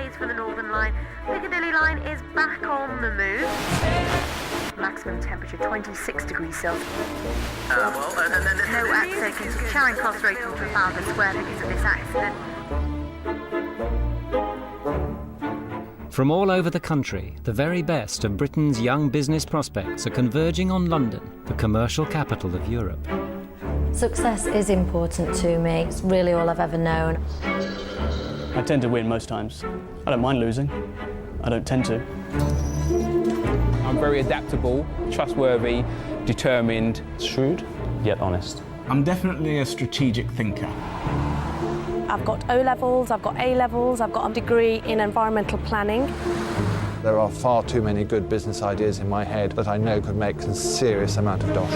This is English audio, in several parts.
days for the Northern Line. Piccadilly Line is back on the move. Maximum temperature 26 degrees Celsius. No access into Charing Cross Road from Trafalgar Square because of this accident. From all over the country, the very best of Britain's young business prospects are converging on London, the commercial capital of Europe. Success is important to me. It's really all I've ever known. I tend to win most times. I don't mind losing. I don't tend to. I'm very adaptable, trustworthy, determined. Shrewd, yet honest. I'm definitely a strategic thinker. I've got O-levels, I've got A-levels, I've got a degree in environmental planning. There are far too many good business ideas in my head that I know could make a serious amount of dosh.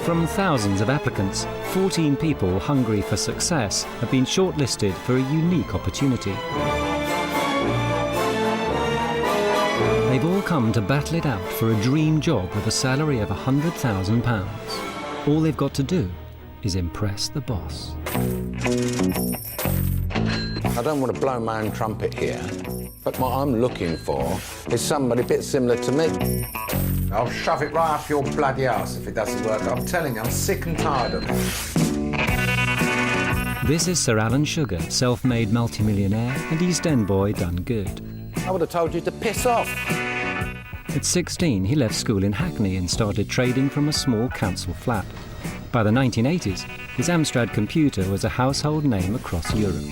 From thousands of applicants, 14 people hungry for success have been shortlisted for a unique opportunity. They've all come to battle it out for a dream job with a salary of £100,000. All they've got to do is impress the boss. I don't want to blow my own trumpet here, but what I'm looking for is somebody a bit similar to me. I'll shove it right up your bloody arse if it doesn't work. I'm telling you, I'm sick and tired of it. This is Sir Alan Sugar, self-made multimillionaire and East End boy done good. I would have told you to piss off. At 16, he left school in Hackney and started trading from a small council flat. By the 1980s, his Amstrad computer was a household name across Europe.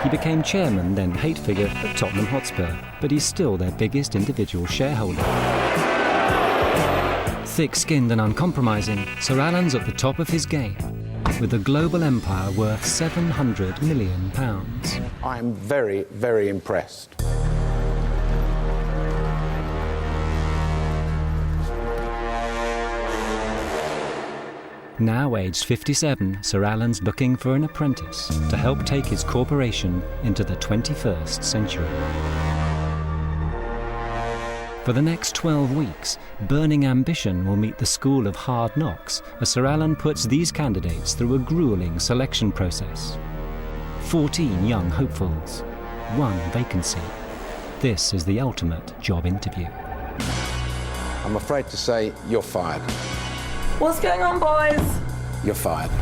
He became chairman, then hate figure, at Tottenham Hotspur, but he's still their biggest individual shareholder. Thick-skinned and uncompromising, Sir Alan's at the top of his game, with a global empire worth £700 million. I'm very, very impressed. Now aged 57, Sir Alan's looking for an apprentice to help take his corporation into the 21st century. For the next 12 weeks, burning ambition will meet the school of hard knocks as Sir Alan puts these candidates through a grueling selection process. 14 young hopefuls, 1 vacancy. This is the ultimate job interview. I'm afraid to say you're fired. What's going on, boys? You're fired.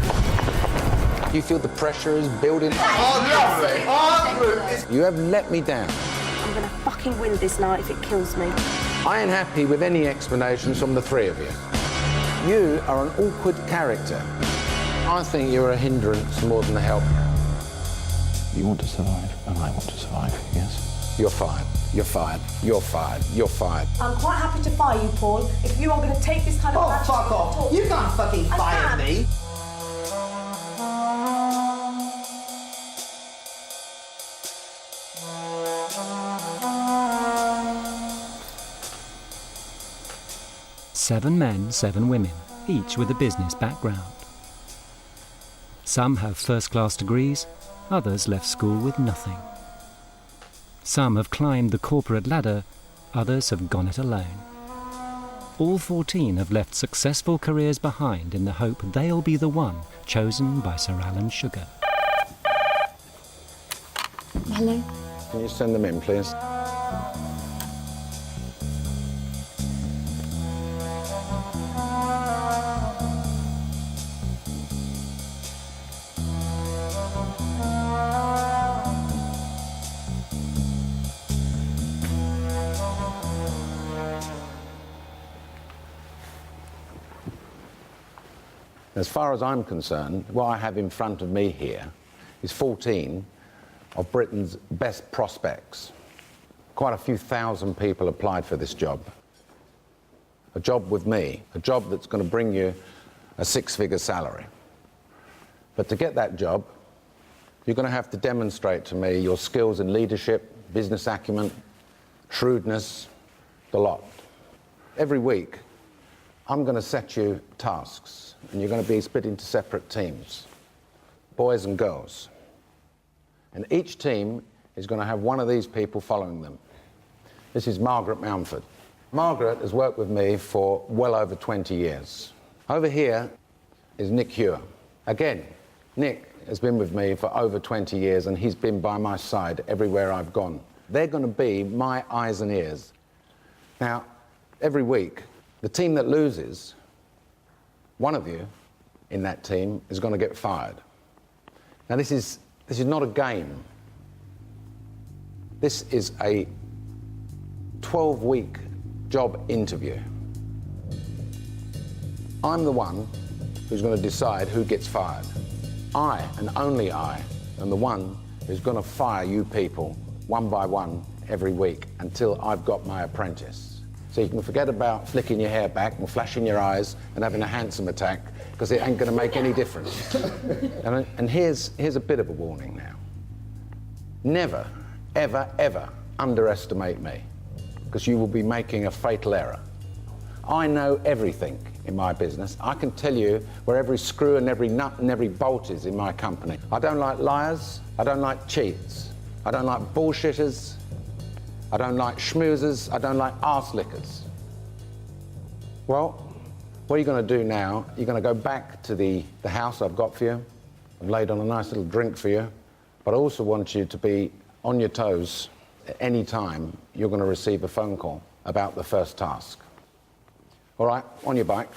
You feel the pressure is building up. Oh, lovely. You have let me down. I'm gonna fucking win this night if it kills me. I ain't happy with any explanations from the three of you. You are an awkward character. I think you're a hindrance more than a help. You want to survive, and I want to survive, yes? You're fired. You're fired. You're fired. You're fired. I'm quite happy to fire you, Paul, if you are going to take this kind of... Oh, fuck off. You can't fucking fire me. Seven men, 7 women, each with a business background. Some have first-class degrees, others left school with nothing. Some have climbed the corporate ladder, others have gone it alone. All 14 have left successful careers behind in the hope they'll be the one chosen by Sir Alan Sugar. Hello? Can you send them in, please? As far as I'm concerned, what I have in front of me here is 14 of Britain's best prospects. Quite a few thousand people applied for this job. A job with me, a job that's going to bring you a 6-figure salary. But to get that job, you're going to have to demonstrate to me your skills in leadership, business acumen, shrewdness, the lot. Every week, I'm going to set you tasks. And you're going to be split into separate teams, boys and girls. And each team is going to have one of these people following them. This is Margaret Mountford. Margaret has worked with me for well over 20 years. Over here is Nick Hewer. Again, Nick has been with me for over 20 years and he's been by my side everywhere I've gone. They're going to be my eyes and ears. Now, every week, the team that loses, one of you in that team is going to get fired. Now, this is not a game. This is a 12-week job interview. I'm the one who's going to decide who gets fired. I, and only I, am the one who's going to fire you people one by one every week until I've got my apprentice. So you can forget about flicking your hair back and flashing your eyes and having a handsome attack, because it ain't going to make any difference. And here's a bit of a warning now. Never, ever, ever underestimate me, because you will be making a fatal error. I know everything in my business. I can tell you where every screw and every nut and every bolt is in my company. I don't like liars. I don't like cheats. I don't like bullshitters. I don't like schmoozers. I don't like arse lickers. Well, what are you going to do now? You're going to go back to the house I've got for you. I've laid on a nice little drink for you. But I also want you to be on your toes at any time you're going to receive a phone call about the first task. All right, on your bike.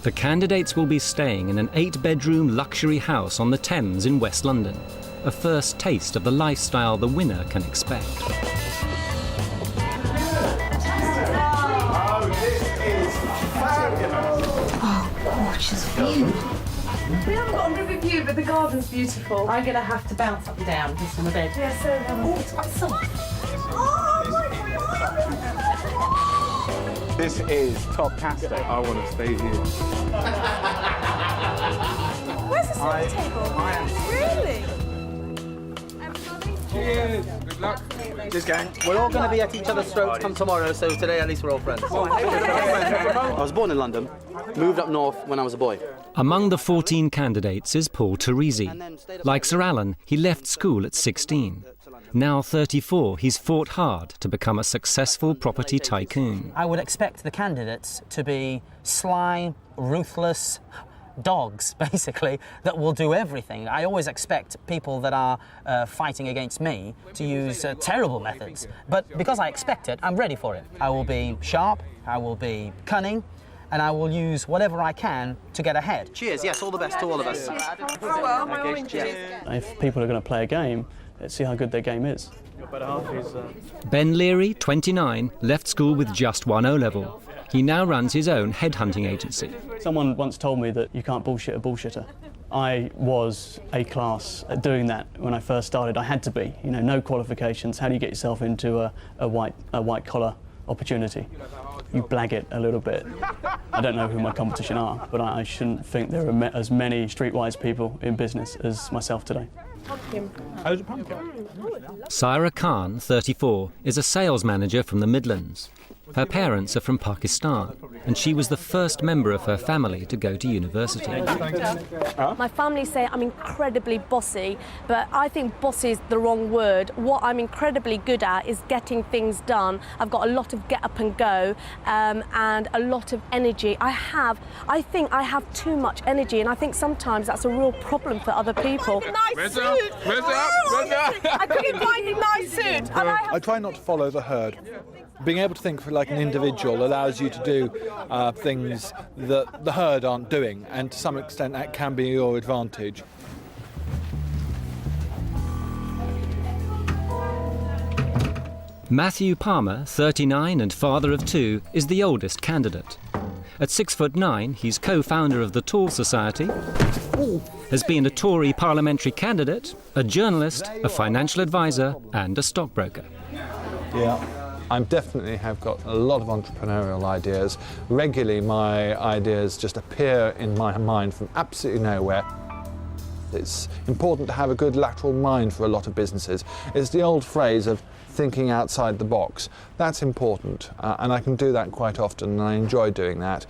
The candidates will be staying in an 8-bedroom luxury house on the Thames in West London, a first taste of the lifestyle the winner can expect. Oh, gorgeous view. We haven't got a river view, but the garden's beautiful. I'm going to have to bounce up and down just on the bed. Yeah, so it's quite soft. Oh, my God! This is top-tastic. I want to stay here. Where's the supper table? Really? Cheers. Good luck. This gang. We're all going to be at each other's throats come tomorrow, so today at least we're all friends. I was born in London, moved up north when I was a boy. Among the 14 candidates is Paul Teresi. Like Sir Alan, he left school at 16. Now 34, he's fought hard to become a successful property tycoon. I would expect the candidates to be sly, ruthless dogs, basically, that will do everything. I always expect people that are fighting against me to use terrible methods. But because I expect it, I'm ready for it. I will be sharp, I will be cunning, and I will use whatever I can to get ahead. Cheers, yes, all the best to all of us. If people are going to play a game, let's see how good their game is. Ben Leary, 29, left school with just 1 O-level. He now runs his own headhunting agency. Someone once told me that you can't bullshit a bullshitter. I was A-class at doing that when I first started. I had to be, you know, no qualifications. How do you get yourself into a white collar opportunity? You blag it a little bit. I don't know who my competition are, but I shouldn't think there are as many streetwise people in business as myself today. How's a pumpkin? Saira Khan, 34, is a sales manager from the Midlands. Her parents are from Pakistan, and she was the first member of her family to go to university. My family say I'm incredibly bossy, but I think bossy is the wrong word. What I'm incredibly good at is getting things done. I've got a lot of get up and go and a lot of energy. I think I have too much energy, and I think sometimes that's a real problem for other people. Where's up? I couldn't find a nice suit. And I try not to follow the herd. Being able to think like an individual allows you to do things that the herd aren't doing, and to some extent that can be your advantage. Matthew Palmer, 39 and father of 2, is the oldest candidate. At 6'9", he's co-founder of the Tall Society, has been a Tory parliamentary candidate, a journalist, a financial advisor and a stockbroker. Yeah. I definitely have got a lot of entrepreneurial ideas. Regularly, my ideas just appear in my mind from absolutely nowhere. It's important to have a good lateral mind for a lot of businesses. It's the old phrase of thinking outside the box. That's important, and I can do that quite often, and I enjoy doing that.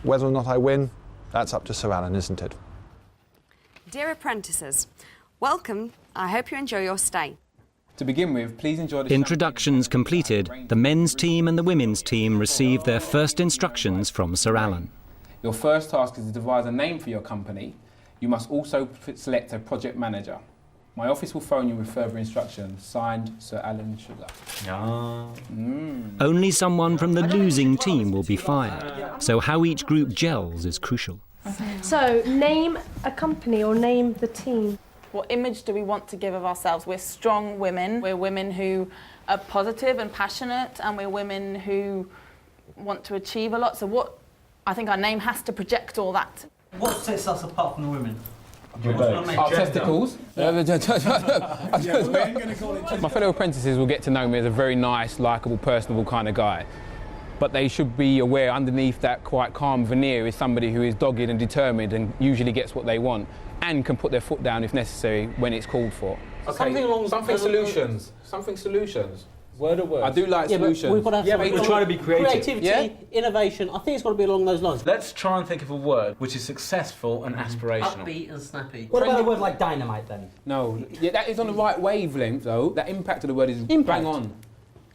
Whether or not I win, that's up to Sir Alan, isn't it? Dear apprentices, welcome. I hope you enjoy your stay. To begin with, please enjoy the Introductions completed, the men's team and the women's team received their first instructions from Sir Alan. Your first task is to devise a name for your company. You must also select a project manager. My office will phone you with further instructions. Signed, Sir Alan Sugar. Only someone from the losing team will be fired, so how each group gels is crucial. So, name a company or name the team. What image do we want to give of ourselves? We're strong women. We're women who are positive and passionate, and we're women who want to achieve a lot. So I think our name has to project all that. What sets us apart from the women? Our testicles. My fellow apprentices will get to know me as a very nice, likeable, personable kind of guy. But they should be aware underneath that quite calm veneer is somebody who is dogged and determined and usually gets what they want and can put their foot down if necessary when it's called for. Okay. Something solutions. Word of word. I do like solutions. But we've got to have we're trying to be creative. Creativity, innovation. I think it's got to be along those lines. Let's try and think of a word which is successful and aspirational. Upbeat and snappy. What about a word like dynamite then? No, that is on the right wavelength though. That impact of the word is bang on.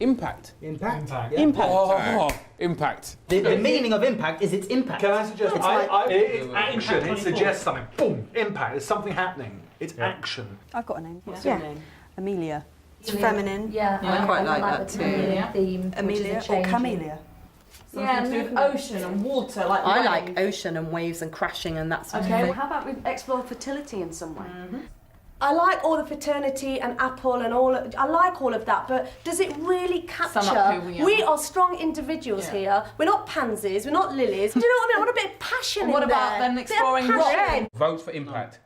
Impact. Impact. Yeah. Impact. Impact. The meaning of impact is its impact. Can I suggest? It's action. It suggests something. Boom. Impact. There's something happening. It's action. I've got a name. What's your name? Amelia. It's feminine. Yeah, I quite like that too. Theme, Amelia or Camellia. Yeah, move ocean and water. Like I wave. like ocean and waves and crashing and that sort of Okay, thing. well, how about we explore fertility in some way? I like all the fraternity and Apple and all. I like all of that, but does it really capture? Sum up who we are. We are strong individuals here. We're not pansies. We're not lilies. Do you know what I mean? I want a bit of passion And what in about there. then Bit of exploring passion. Vote for impact.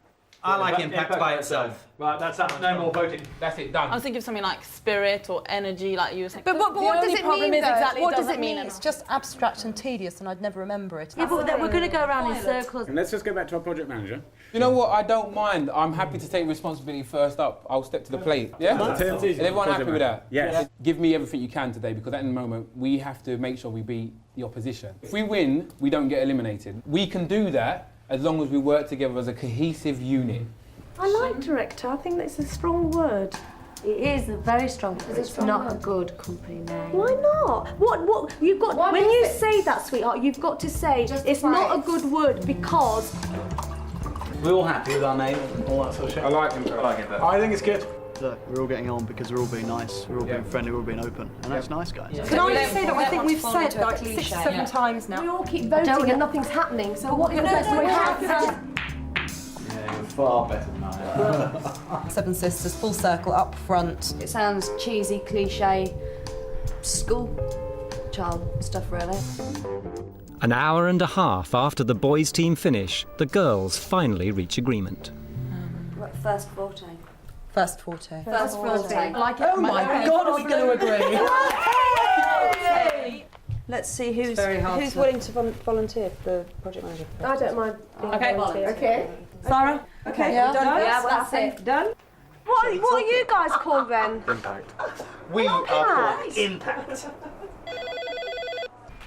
I like impact by itself. Right, that's that. No more voting. That's it, done. I was thinking of something like spirit or energy, like you were saying. But what does it mean, though? What does it mean? It's just abstract and tedious, and I'd never remember it. Yeah, but we're going to go around in circles. And let's just go back to our project manager. You know what? I don't mind. I'm happy to take responsibility first up. I'll step to the plate. Yeah? Is everyone happy with that? Yes. Give me everything you can today, because at the moment we have to make sure we beat the opposition. If we win, we don't get eliminated. We can do that as long as we work together as a cohesive unit. I like director. I think that's a strong word. It is very strong because it's not a good company name. Why not? What you've got when you say that, sweetheart, you've got to say it's not a good word because We're all happy with our name, all that sort of shit. I like him. I think it's good. Look, we're all getting on because we're all being nice, we're all being friendly, we're all being open, and that's nice, guys. Can I just say that I think we've said like 6-7 times now. We all keep voting and nothing's happening. So what is the best way to Far better than I am. Seven Sisters, full circle, up front. It sounds cheesy, cliche, school child stuff, really. An hour and a half after the boys' team finish, the girls finally reach agreement. First forte. First forte. First forte. Like it. Oh my God, are we going to agree? Let's see who's who's willing to volunteer for the project manager. I don't mind being Okay. volunteer. Okay. Sarah? Okay, Yeah. done. Yeah, well, that's it. Done. What are you guys called then? Impact. We are Impact. impact.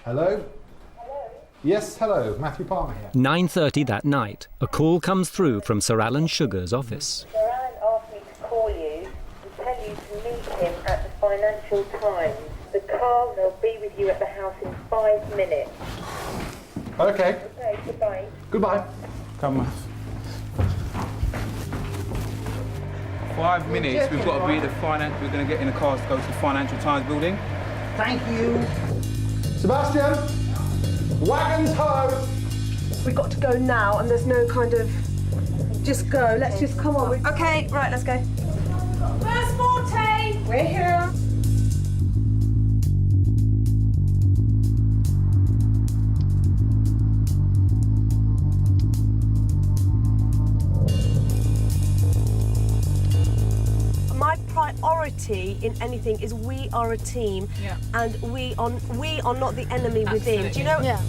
Hello? Yes, hello. Matthew Palmer here. 9:30 that night, a call comes through from Sir Alan Sugar's office. Sir Alan asked me to call you and tell you to meet him at the Financial Times. The car will be with you at the house in 5 minutes. Okay. Okay, goodbye. Goodbye. Come on. 5 minutes, we've got to be at the finance. We're going to get in a car to go to the Financial Times building. Thank you. Sebastian, wagons ho! We've got to go now, and there's no kind of just go. Let's just come on. Okay, right, let's go. First forte. We're here. My priority in anything is we are a team, and we are not the enemy within. Do you know? Yeah.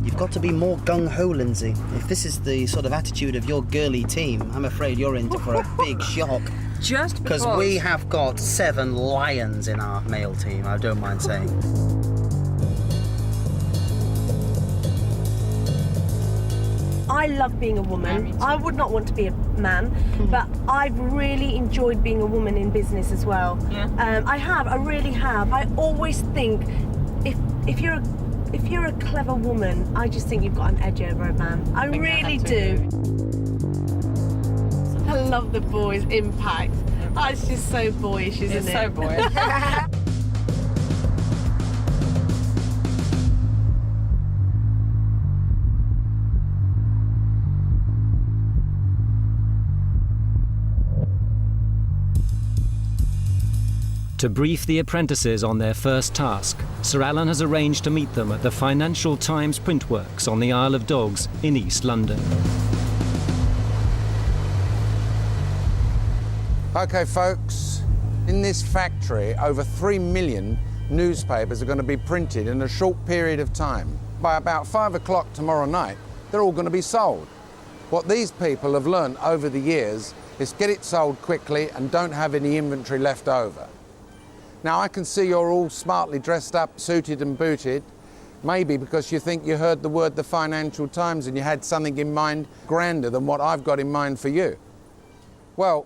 You've got to be more gung-ho, Lindsay. If this is the sort of attitude of your girly team, I'm afraid you're in for a big shock. Just Because we have got 7 lions in our male team, I don't mind saying. I love being a woman. I would not want to be a man, but I've really enjoyed being a woman in business as well. I really have. I always think if you're a clever woman, I just think you've got an edge over a man. I really do. I love the boys' impact. Oh, it's just so boyish, isn't it? It's so boyish. To brief the apprentices on their first task, Sir Alan has arranged to meet them at the Financial Times printworks on the Isle of Dogs in East London. OK, folks, in this factory, over 3 million newspapers are going to be printed in a short period of time. By about 5 o'clock tomorrow night, they're all going to be sold. What these people have learned over the years is get it sold quickly and don't have any inventory left over. Now, I can see you're all smartly dressed up, suited and booted, maybe because you think you heard the word the Financial Times and you had something in mind grander than what I've got in mind for you. Well,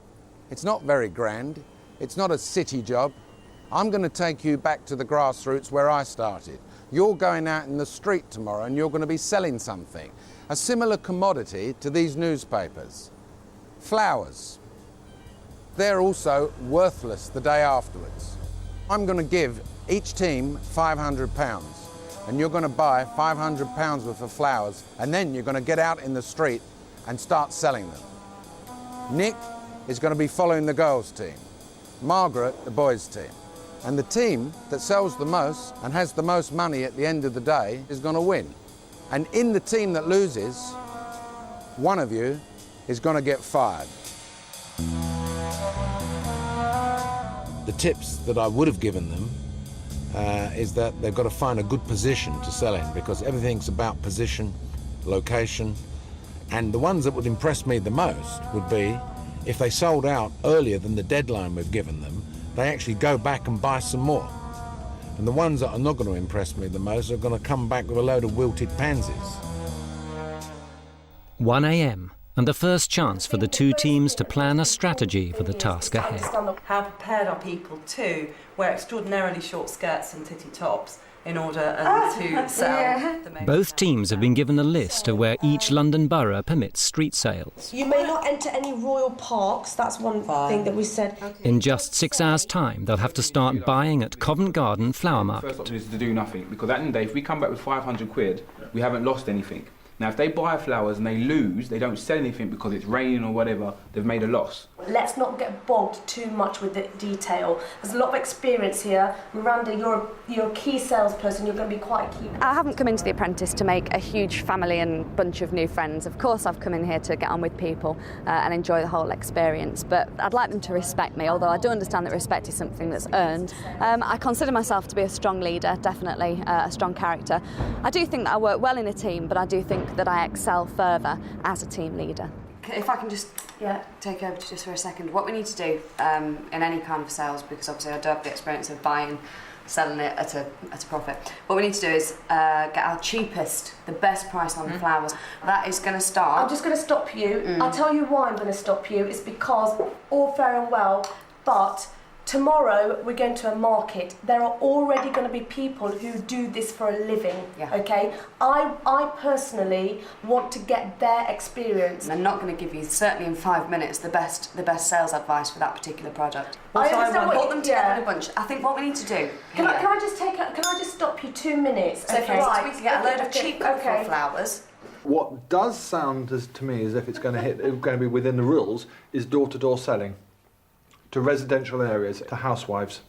it's not very grand. It's not a city job. I'm going to take you back to the grassroots where I started. You're going out in the street tomorrow and you're going to be selling something, a similar commodity to these newspapers. Flowers. They're also worthless the day afterwards. I'm going to give each team £500 and you're going to buy £500 worth of flowers and then you're going to get out in the street and start selling them. Nick is going to be following the girls' team, Margaret the boys' team, and the team that sells the most and has the most money at the end of the day is going to win. And in the team that loses, one of you is going to get fired. The tips that I would have given them is that they've got to find a good position to sell in, because everything's about position, location, and the ones that would impress me the most would be if they sold out earlier than the deadline we've given them, they actually go back and buy some more. And the ones that are not going to impress me the most are going to come back with a load of wilted pansies. 1 a.m. and the first chance for the two teams to plan a strategy for the task ahead. How prepared are people to wear extraordinarily short skirts and titty tops in order to sell the most? Both teams have been given a list of where each London borough permits street sales. You may not enter any royal parks, that's one thing that we said. In just 6 hours' time, they'll have to start buying at Covent Garden Flower Market. First option is to do nothing, because at the end of the day, if we come back with 500 quid, we haven't lost anything. Now, if they buy flowers and they lose, they don't sell anything because it's raining or whatever, they've made a loss. Let's not get bogged too much with the detail. There's a lot of experience here. Miranda, you're a key salesperson, you're going to be quite key. I haven't come into The Apprentice to make a huge family and bunch of new friends. Of course, I've come in here to get on with people and enjoy the whole experience, but I'd like them to respect me, although I do understand that respect is something that's earned. I consider myself to be a strong leader, definitely, a strong character. I do think that I work well in a team, but I do think that I excel further as a team leader. If I can just take over just for a second, what we need to do in any kind of sales, because obviously I do have the experience of buying, selling it at a profit. What we need to do is get our cheapest, the best price on the flowers. That is going to start. I'm just going to stop you. I'll tell you why I'm going to stop you. It's because all fair and well, but tomorrow we're going to a market. There are already going to be people who do this for a living, okay? I personally want to get their experience. I'm not going to give you, certainly in 5 minutes, the best sales advice for that particular product. I understand Put them together in a bunch. I think what we need to do. Can I just stop you 2 minutes? So for us, we can get a load of cheap colourful flowers. What does sound to me as if it's going to be within the rules is door-to-door selling to residential areas, to housewives.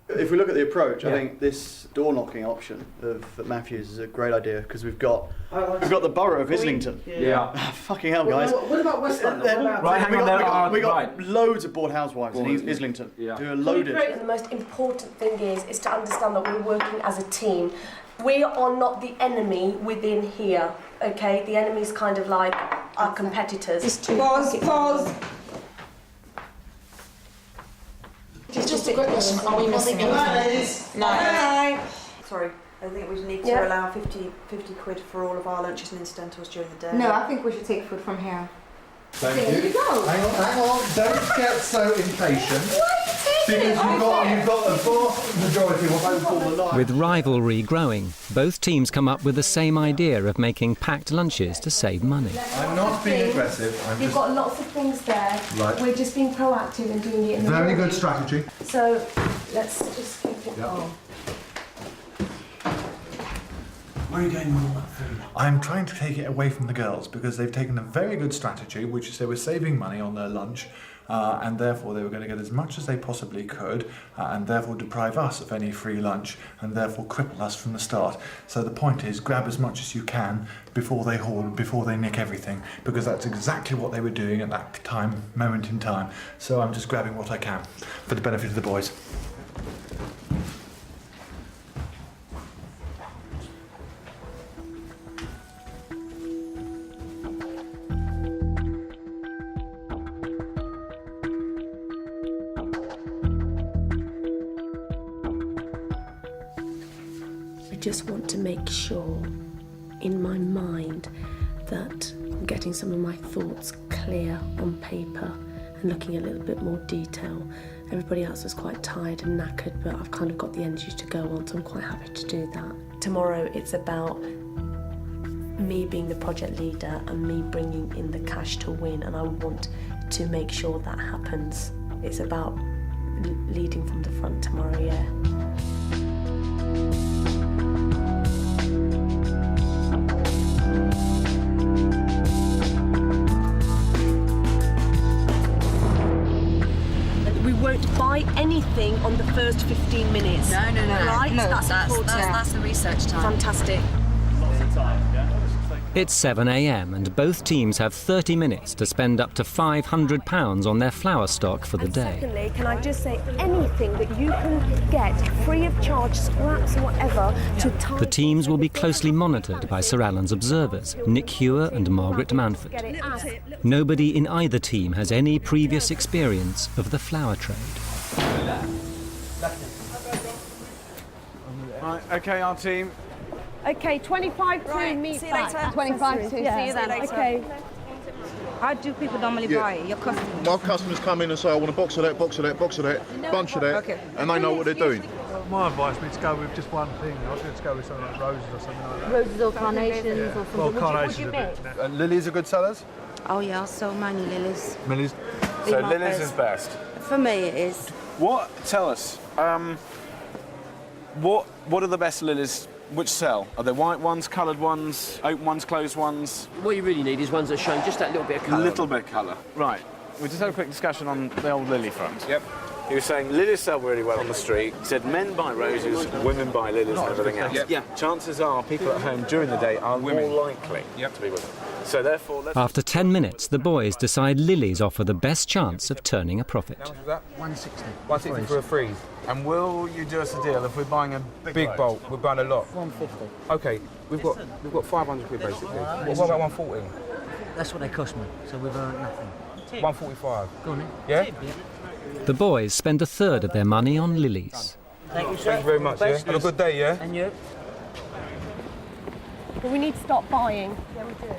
If we look at the approach, I think this door knocking option that Matthews is a great idea, because we've got the borough of Islington. Fucking hell, guys. What about West London? We got loads of bored housewives in Islington who are loaded. And the most important thing is to understand that we're working as a team. We are not the enemy within here, okay? The enemy's kind of like our competitors. Pause. Just a quick question. Are we missing anything? No. Bye. Sorry. I think we need to allow 50 quid for all of our lunches and incidentals during the day. No, I think we should take food from here. Thank There you go. Hang on, don't get so impatient. Because you've got the vast majority of what I would call the line. With rivalry growing, both teams come up with the same idea of making packed lunches to save money. I'm not being aggressive, I'm You've just... got lots of things there. Right. We're just being proactive and doing it in the Very morning. good strategy. So let's just keep it calm. Where are you going with all that food? I'm trying to take it away from the girls because they've taken a very good strategy, which is they were saving money on their lunch, and therefore they were going to get as much as they possibly could, and therefore deprive us of any free lunch, and therefore cripple us from the start. So the point is, grab as much as you can before they hoard, before they nick everything, because that's exactly what they were doing at that moment in time. So I'm just grabbing what I can for the benefit of the boys. I just want to make sure in my mind that I'm getting some of my thoughts clear on paper and looking a little bit more detail. Everybody else was quite tired and knackered, but I've kind of got the energy to go on, so I'm quite happy to do that. Tomorrow it's about me being the project leader and me bringing in the cash to win, and I want to make sure that happens. It's about leading from the front tomorrow, yeah. Buy anything on the first 15 minutes. No. Right? No, that's the research time. Fantastic. It's 7 a.m. and both teams have 30 minutes to spend up to £500 on their flour stock for the day. Secondly, can I just say anything that you can get free of charge, scraps or whatever, to tie... The teams will be closely monitored by Sir Alan's observers, Nick Hewer and Margaret Manford. Nobody in either team has any previous experience of the flour trade. Right, okay, our team. Okay, 25 to meet back. 25 to see you then. Okay. How do people normally buy your customers? My customers come in and say, I want a box of that, box of that, box of that, bunch of that, and they know what they're doing. My advice would be to go with just one thing. I was going to go with something like roses or something like that. Roses or carnations or something. Well, carnations a bit. Lilies are good sellers? Oh yeah, so many lilies. Lilies? So lilies is best. For me it is. Tell us, what are the best lilies which sell? Are there white ones, coloured ones, open ones, closed ones? What you really need is ones that show just that little bit of colour. A little bit of colour. Right. We just had a quick discussion on the old lily front. Yep. He was saying lilies sell really well on the street. He said men buy roses, women buy lilies and everything else. Yep. Yeah. Chances are people at home during the day are more likely to be women. So therefore... After 10 minutes, the boys decide lilies offer the best chance of turning a profit. How much was that? 160. 160 for a freeze. And will you do us a deal if we're buying a big bulk, we're buying a lot? 150. OK, we've got 500 quid basically. What about 140? That's what they cost me, so we've earned nothing. 145. Go on then. Yeah? The boys spend a third of their money on lilies. Thank you, sir. Thank you very much, yeah? Have a good day, yeah? And you? But we need to stop buying. Yeah, we do.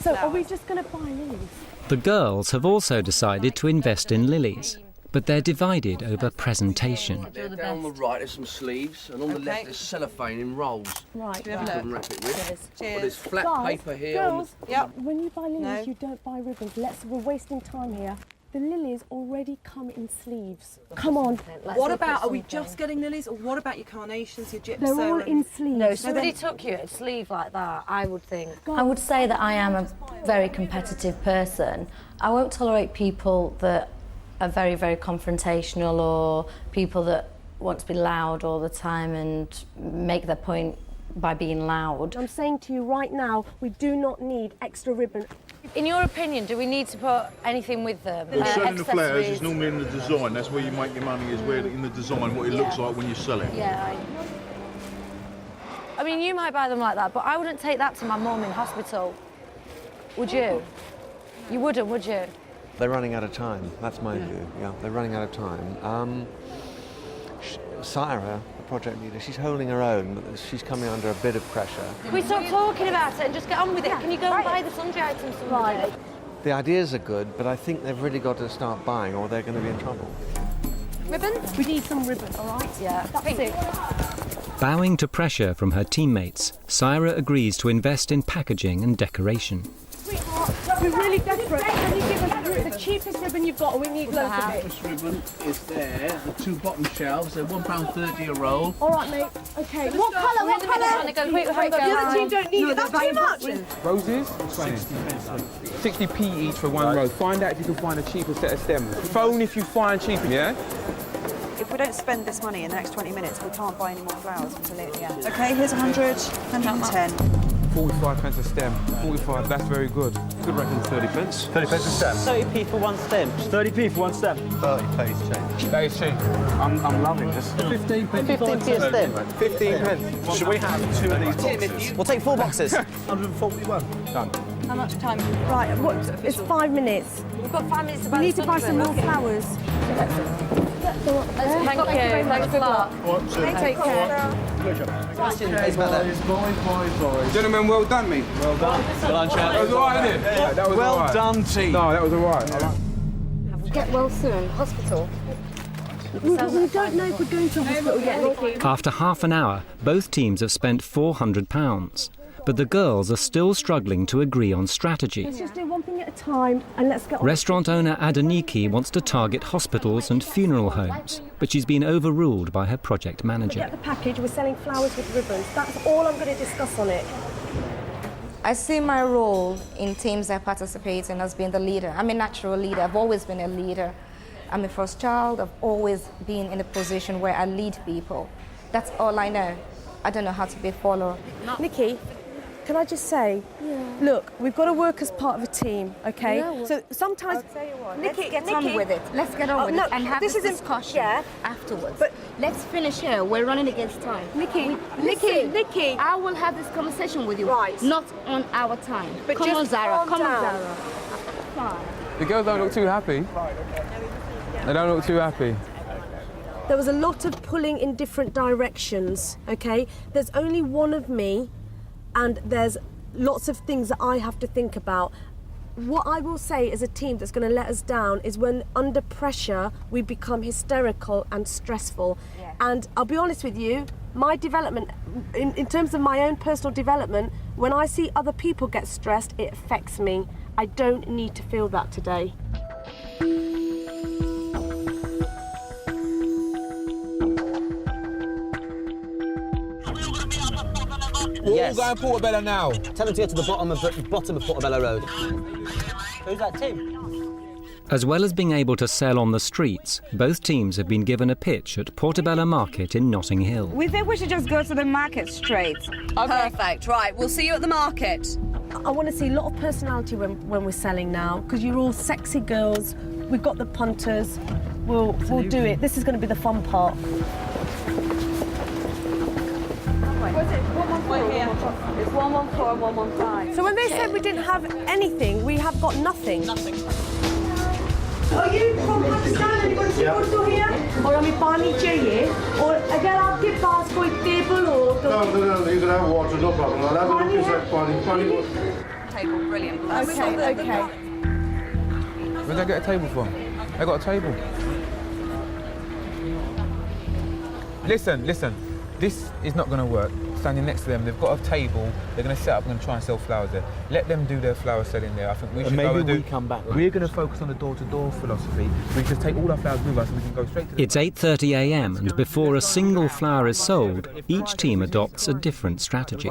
So are we just going to buy lilies? The girls have also decided to invest in lilies, but they're divided over presentation. Down on the right there's some sleeves, and on the left there's cellophane in rolls. Right. You can wrap it with. Cheers. Well, there's flat Guys, paper here. Girls, on the... when you buy lilies, you don't buy ribbons. We're wasting time here. The lilies already come in sleeves. Come on. What about, are we just getting lilies, or what about your carnations, your gypsum? They're all in sleeves. No, somebody took you at a sleeve like that, I would think. I would say that I am a very competitive person. I won't tolerate people that are very, very confrontational, or people that want to be loud all the time and make their point by being loud. I'm saying to you right now, we do not need extra ribbon. In your opinion, do we need to put anything with them? Well, selling the flowers is normally in the design. That's where you make your money, is where in the design, what it looks like when you sell it. Yeah. I mean, you might buy them like that, but I wouldn't take that to my mum in hospital. Would you? You wouldn't, would you? They're running out of time. That's my view. Yeah, they're running out of time. Syra, the project leader, she's holding her own, but she's coming under a bit of pressure. Can we stop talking about it and just get on with it? Can you go and buy the sundry items somewhere? The ideas are good, but I think they've really got to start buying or they're going to be in trouble. Ribbon? We need some ribbon, all right? Yeah. That's it. Bowing to pressure from her teammates, Syra agrees to invest in packaging and decoration. Sweetheart, we're really desperate. Can you give us the cheapest ribbon you've got? We need loads of it. This ribbon is there, the two bottom shelves, they're £1.30 a roll. All right, mate. Okay. What colour? What colour? Go quick, The other team don't need it. That's too much. Roses? 60p each for one rose. Find out if you can find a cheaper set of stems. Phone if you find cheaper, yeah? If we don't spend this money in the next 20 minutes, we can't buy any more flowers until the end. Okay, here's 100, 110. 45 pence a stem. 45, that's very good. Good reckon 30 pence. 30 pence a stem. 30p for one stem. 30p for one stem. 30p change. That is cheap. I'm loving this. 15p. 15p a stem. 15 pence. Should we have 2 of these boxes? We'll take 4 boxes. 141. Done. How much time? Right, what? It's 5 minutes. We've got 5 minutes to buy We need to buy some more flowers. Thank you. Thanks a lot. Take care. Gentlemen, well done, mate. Well done. Well done, chap. That was alright, isn't it? Yeah, that was well alright. done, team. No, that was alright. Get well soon. Hospital. We don't know if we're going to hospital yet, Nikki. After half an hour, both teams have spent £400. But the girls are still struggling to agree on strategy. Let's just do one thing at a time and let's get on. Restaurant owner Adeniki wants to target hospitals and funeral homes, but she's been overruled by her project manager. Get the package, we're selling flowers with ribbons. That's all I'm going to discuss on it. I see my role in teams that participate in as being the leader. I'm a natural leader. I've always been a leader. I'm a first child. I've always been in a position where I lead people. That's all I know. I don't know how to be a follower. Nikki, can I just say, look, we've got to work as part of a team, okay? Yeah, well, so sometimes, I'll tell you what, Nikki, let's get on with it. Let's get on with it and have this discussion afterwards. But let's finish here. We're running against time. Nikki, Nikki, I will have this conversation with you, not on our time. But come just on, Zara. calm Come on, down. Zara. Fine. The girls don't look too happy. They don't look too happy. There was a lot of pulling in different directions, okay? There's only one of me, and there's lots of things that I have to think about. What I will say as a team that's going to let us down is when under pressure we become hysterical and stressful. Yeah. And I'll be honest with you, my development, in terms of my own personal development, when I see other people get stressed, it affects me. I don't need to feel that today. We're all going Portobello now. Tell them to get to the bottom of Portobello Road. Who's that team? As well as being able to sell on the streets, both teams have been given a pitch at Portobello Market in Notting Hill. We think we should just go to the market straight. Perfect. Right, we'll see you at the market. I want to see a lot of personality when we're selling now, because you're all sexy girls. We've got the punters. We'll do it. This is going to be the fun part. Where's it? 114 here. It's 114, 115. So when they said we didn't have anything, we have got nothing. Are you from Pakistan and you're going to here? Or हमें पानी चाहिए? और अगर आपके पास कोई table हो तो No, you can have water, no problem. I'll have a look inside party. Table, brilliant. Okay. Where did I get a table from? I got a table. Listen. This is not going to work. Standing next to them, they've got a table. They're going to set up and try and sell flowers there. Let them do their flower selling there. I think we should go and do. Come back. We're going to focus on the door-to-door philosophy. We just take all our flowers with us and we can go straight to. It's 8:30 a.m. and before a single flower is sold, each team adopts a different strategy.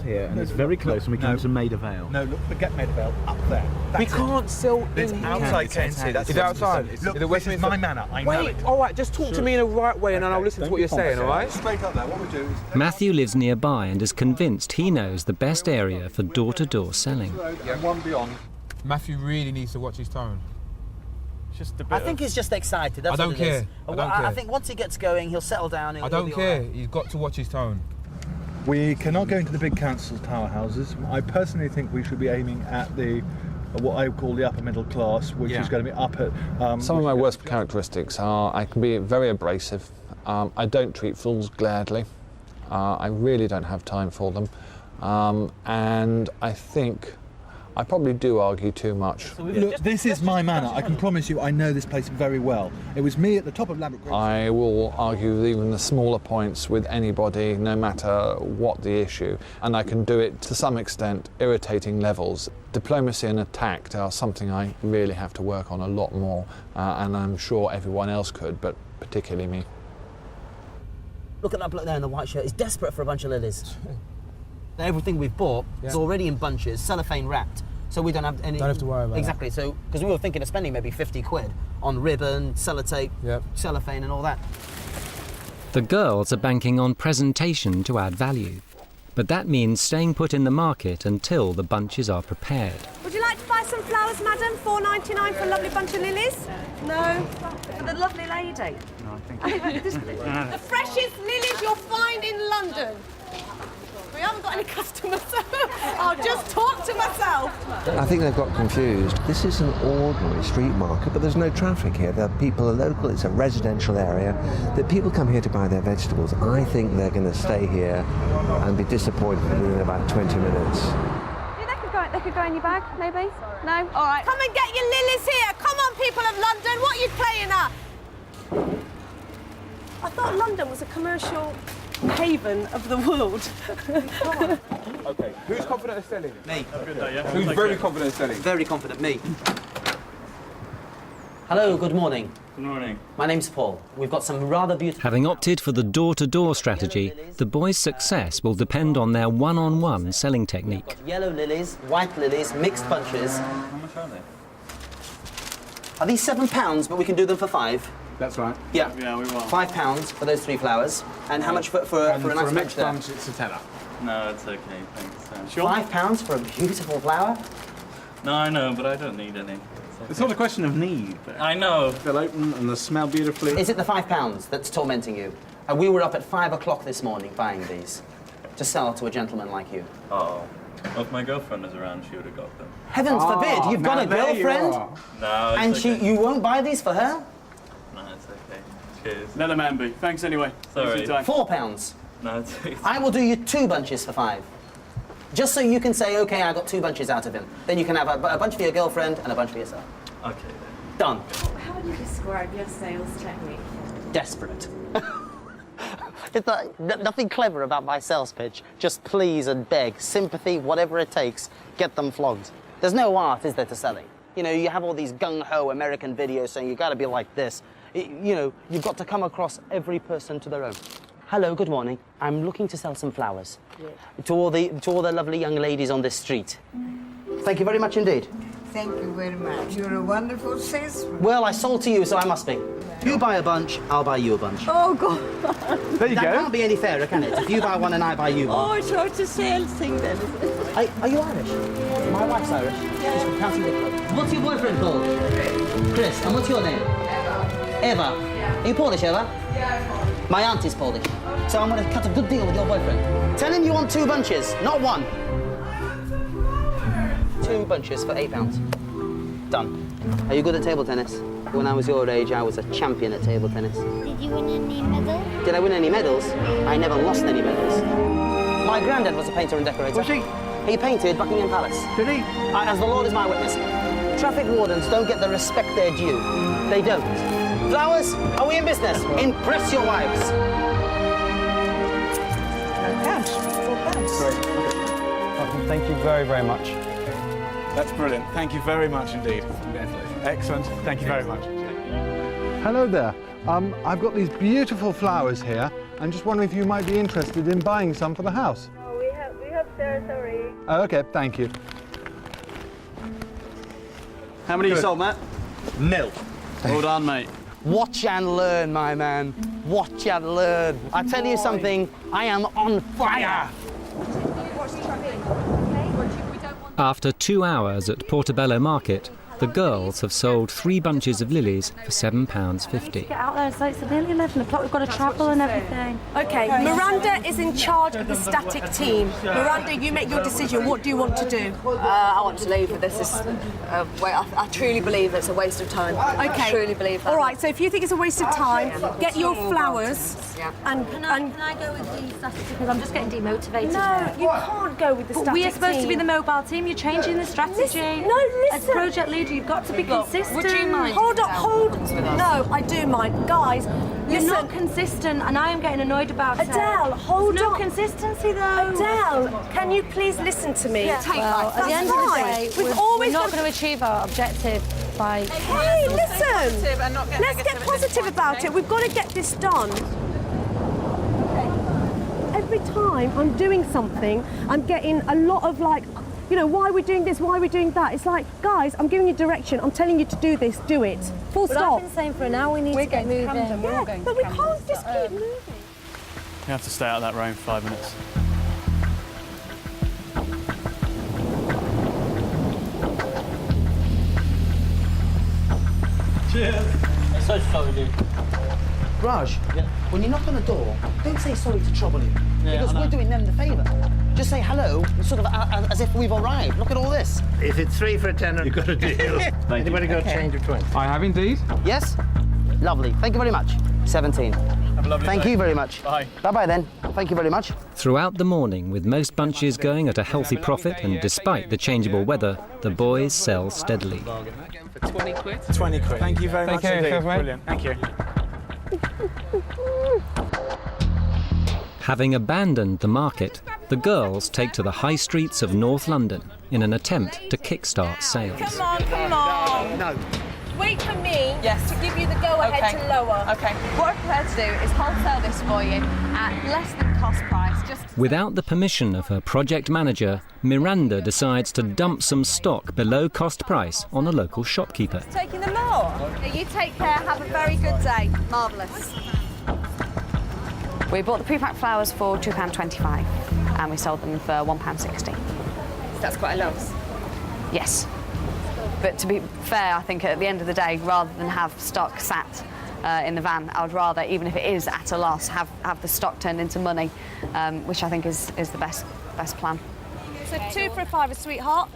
Here, and it's very close, and we come to Maida Vale. No, look, forget Maida Vale, up there. We can't sell It's in outside Tennessee. Is it outside? Look, The this is Westminster- my manor. I know Wait, it. all right, just talk to me in the right way and then I'll listen to what you're saying, all right? Straight up there, what we do is... Matthew lives nearby and is convinced he knows the best area for door-to-door selling. And one beyond. Matthew really needs to watch his tone. Just a bit I think he's just excited. That's I don't what it is. care. I think once he gets going, he'll settle down. I don't care. He's got to watch his tone. We cannot go into the big council tower houses. I personally think we should be aiming at the what I call the upper middle class, which is going to be up at... Some of my worst characteristics are I can be very abrasive. I don't treat fools gladly. I really don't have time for them. And I think I probably do argue too much. Look, this is my manor. I can promise you I know this place very well. It was me at the top of Ladbroke. I will argue even the smaller points with anybody, no matter what the issue, and I can do it to some extent irritating levels. Diplomacy and tact are something I really have to work on a lot more, and I'm sure everyone else could, but particularly me. Look at that bloke there in the white shirt. He's desperate for a bunch of lilies. Everything we've bought is already in bunches, cellophane wrapped, so we don't have any... Don't have to worry about Exactly, so, because we were thinking of spending maybe 50 quid on ribbon, sellotape, cellophane and all that. The girls are banking on presentation to add value. But that means staying put in the market until the bunches are prepared. Would you like to buy some flowers, madam? £4.99 for a lovely bunch of lilies? No? For the lovely lady? No, I think... The freshest lilies you'll find in London. We haven't got any customers, so I'll just talk to myself. I think they've got confused. This is an ordinary street market, but there's no traffic here. The people are local, it's a residential area. The people come here to buy their vegetables. I think they're going to stay here and be disappointed within about 20 minutes. Yeah, they could go in your bag, maybe? No? All right. Come and get your lilies here. Come on, people of London. What are you playing at? I thought London was a commercial haven of the world. Okay, who's confident of selling? Me. Who's very confident of selling? Very confident, me. Hello, good morning. Good morning. My name's Paul. We've got some rather beautiful... Having opted for the door-to-door strategy, the boys' success will depend on their one-on-one selling technique. Yellow lilies, white lilies, mixed bunches. How much are they? Are these £7, but we can do them for £5? That's right. Yeah. Yeah, we will. £5 for those 3 flowers. And how much for a nice mixed bunch bunch? It's a tenner. No, it's okay, thanks. Sure. £5 for a beautiful flower? No, I know, but I don't need any. It's not a question of need. I know. They'll open and they'll smell beautifully. Is it the £5 that's tormenting you? We were up at 5 o'clock this morning buying these to sell to a gentleman like you. Oh. Well, if my girlfriend was around, she would have got them. Heavens forbid! You've got a girlfriend? No, it's and okay. you won't buy these for her? No, it's okay. Cheers. Let a man be. Thanks anyway. Sorry. £4. No, it's okay. I will do you 2 bunches for £5. Just so you can say, OK, I got 2 bunches out of him. Then you can have a bunch for your girlfriend and a bunch for yourself. Okay, then. Done. How would you describe your sales technique? Desperate. It's nothing clever about my sales pitch. Just please and beg, sympathy, whatever it takes, get them flogged. There's no art, is there, to selling? You know, you have all these gung-ho American videos saying you got to be like this. You know, you've got to come across every person to their own. Hello, good morning. I'm looking to sell some flowers. Yeah. To all the lovely young ladies on this street. Thank you very much indeed. Thank you very much. You're a wonderful salesman. Well, I sold to you, so I must be. You buy a bunch, I'll buy you a bunch. Oh, God. There you go. That can't be any fairer, can it? If you buy one and I buy you one. Oh, so it's a sales thing then. Are you Irish? Yeah. My wife's Irish. Yeah. She's from County Wicklow. What's your boyfriend called? Chris. And what's your name? Eva. Yeah. Are you Polish, Eva? Yeah. My auntie's Polish. So I'm going to cut a good deal with your boyfriend. Tell him you want 2 bunches, not 1. 2 bunches for £8. Done. Are you good at table tennis? When I was your age, I was a champion at table tennis. Did you win any medals? Did I win any medals? I never lost any medals. My granddad was a painter and decorator. Was he? He painted Buckingham Palace. Did he? As the Lord is my witness. Traffic wardens don't get the respect they're due. They don't. Flowers, are we in business? Impress your wives. Great. Thank you very, very much. That's brilliant. Thank you very much indeed. Excellent. Thank you very much. Hello there. I've got these beautiful flowers here. I'm just wondering if you might be interested in buying some for the house. Oh, we have territory. Oh, okay, thank you. How many you sold, Matt? 0. Well done, mate. Watch and learn, my man. Watch and learn. I tell you something, I am on fire. After 2 hours at Portobello Market, the girls have sold 3 bunches of lilies for £7.50. Get out there, so it's nearly 11 o'clock, we've got to travel and everything. Okay, Miranda is in charge of the static team. Miranda, you make your decision. What do you want to do? I want to leave, but this is... I truly believe it's a waste of time. Okay. I truly believe that. All right, so if you think it's a waste of time, get your flowers. And Can I go with the static team? Because I'm just getting demotivated. No, you can't go with the static team. We are supposed to be the mobile team. You're changing the strategy. Listen. As project leader, you've got to be consistent. Would you mind? Hold on. No, I do mind. Guys, You're listen. not consistent, and I am getting annoyed about it. Adele, hold There's on. no consistency, though. Adele, can you please listen to me? Well, at the end of the day, we're not going to achieve our objective by... Hey, listen. Let's get positive about it. We've got to get this done. Every time I'm doing something, I'm getting a lot of like, you know, why are we doing this? Why are we doing that? It's like, guys, I'm giving you direction. I'm telling you to do this. Do it. Full stop. I've been saying for an hour we need to get moving. Yeah, but we can't just keep moving. You have to stay out of that rain for 5 minutes. Cheers. I'm so sorry, dude. Raj, when you knock on the door, don't say sorry to trouble you. Because we're doing them the favour. Just say hello, sort of as if we've arrived. Look at all this. Is it 3 for a tenner? You've got a deal. Anybody got a change of 20? I have indeed. Yes? Lovely. Thank you very much. 17. Have a lovely Thank day. you very much. Bye. Bye-bye then. Thank you very much. Throughout the morning, with most bunches going at a healthy profit and despite the changeable weather, the boys sell steadily. For 20 quid. 20 quid. Thank you very much indeed. Brilliant. Thank you. Having abandoned the market, the girls take to the high streets of North London in an attempt to kickstart sales. Come on. No. Wait for me to give you the go-ahead to lower. Okay. What I'm prepared to do is wholesale this for you at less than cost price. Just Without the permission of her project manager, Miranda decides to dump some stock below cost price on a local shopkeeper. Taking them more. you take care. Have a very good day. Marvellous. We bought the pre-packed flowers for £2.25 and we sold them for £1.60. That's quite a loss. Yes. But to be fair, I think at the end of the day, rather than have stock sat in the van, I would rather, even if it is at a loss, have the stock turned into money, which I think is the best plan. So 2 for a £5, sweetheart.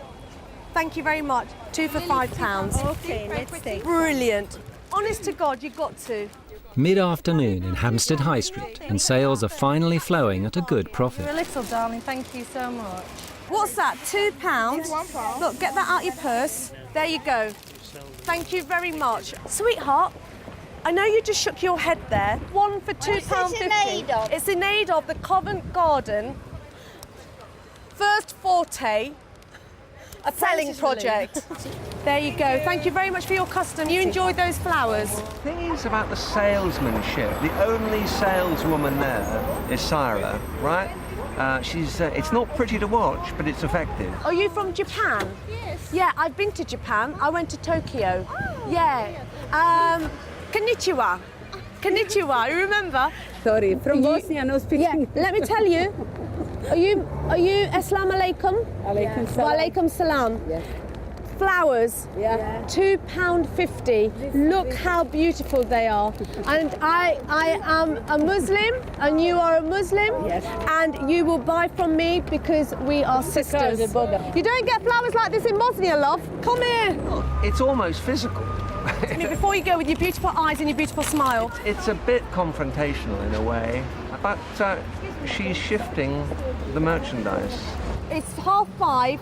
Thank you very much. 2 for £5. Okay, let's take. Brilliant. Honest to God, you've got to. Mid-afternoon in Hampstead High Street, and sales are finally flowing at a good profit. You're a little darling, thank you so much. What's that, £2? Look, get that out your purse. There you go. Thank you very much. Sweetheart, I know you just shook your head there. 1 for £2.50. in aid of? It's in aid of the Covent Garden First Forte selling project. There you go. Thank you very much for your custom. You enjoyed those flowers. The thing is about the salesmanship. The only saleswoman there is Sarah, right? It's not pretty to watch, but it's effective. Are you from Japan? Yes. Yeah, I've been to Japan. I went to Tokyo. Oh. Yeah. Konnichiwa. Konnichiwa, you remember? Sorry, from Bosnia, no speaking. Yeah, let me tell you. Are you Assalamu alaikum? Alaikum salam. Wa alaikum salam. Yes. Flowers, £2.50. Look how beautiful they are. And I am a Muslim, and you are a Muslim. Yes. And you will buy from me because we are sisters. You don't get flowers like this in Bosnia, love. Come here. It's almost physical. Before you go with your beautiful eyes and your beautiful smile. It's a bit confrontational in a way, but she's shifting the merchandise. It's 5:30.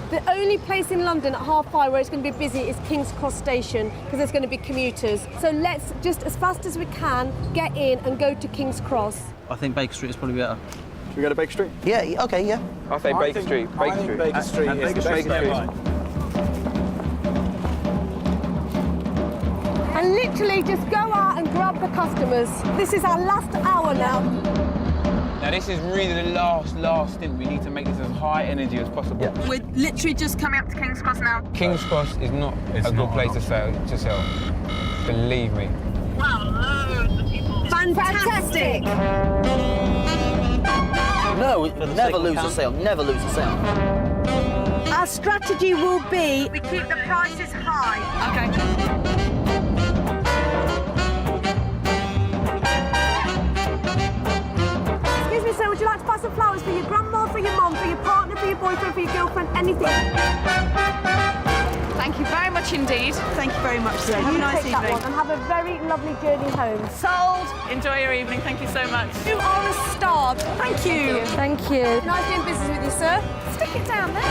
The only place in London at 5:30 where it's going to be busy is King's Cross Station because there's going to be commuters. So let's just, as fast as we can, get in and go to King's Cross. I think Baker Street is probably better. Should we go to Baker Street? Yeah, okay, yeah. I say Baker Street. Baker Street. Baker Street is the best way. And literally just go out and grab the customers. This is our last hour now. Now this is really the last stint. We need to make this as high energy as possible. Yeah. We're literally just coming up to King's Cross now. King's Cross is not a good place to sell. Believe me. Wow, loads of people. Fantastic! No, never lose a sale, never lose a sale. Our strategy will be we keep the prices high. Okay. Excuse me, sir, would you like to buy some flowers for your grandma, for your mum, for your partner, for your boyfriend, for your girlfriend, anything? Thank you very much indeed. Thank you very much, sir. Have a nice take that evening. one and have a very lovely journey home. Sold. Enjoy your evening. Thank you so much. You are a star. Thank you. Thank you. Nice doing business with you, sir. Stick it down there.